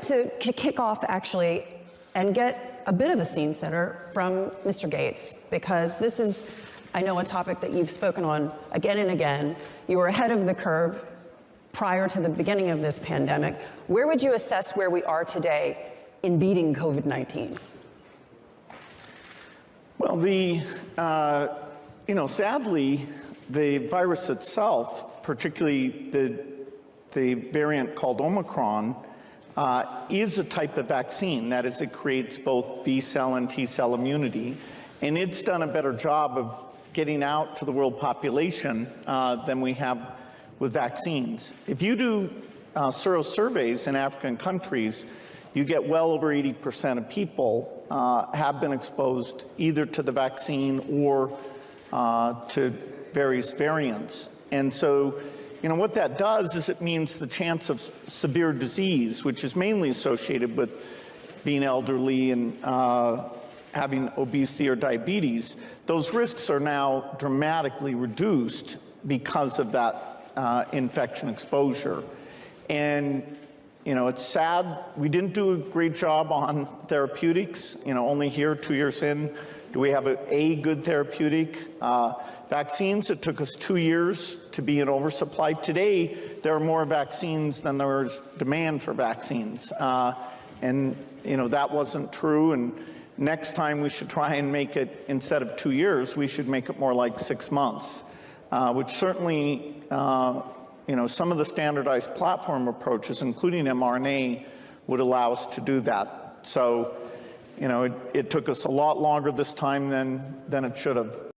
to kick off actually and get a bit of a scene setter from Mr. Gates, because this is, I know, a topic that you've spoken on again and again. You were ahead of the curve prior to the beginning of this pandemic. Where would you assess where we are today in beating COVID-19? Well, sadly, the virus itself, particularly the variant called Omicron, is a type of vaccine. That is, it creates both B-cell and T-cell immunity, and it's done a better job of getting out to the world population than we have with vaccines. If you do surveys in African countries, you get well over 80% of people have been exposed either to the vaccine or to various variants. And so, what that does is it means the chance of severe disease, which is mainly associated with being elderly and having obesity or diabetes, those risks are now dramatically reduced because of that infection exposure. And it's sad we didn't do a great job on therapeutics. Only here, 2 years in, do we have a good therapeutic. Vaccines, it took us 2 years to be in oversupply. Today, there are more vaccines than there is demand for vaccines. And that wasn't true. And next time we should try and make it, instead of 2 years, we should make it more like 6 months, which certainly some of the standardized platform approaches, including mRNA, would allow us to do that. So, it took us a lot longer this time than it should have.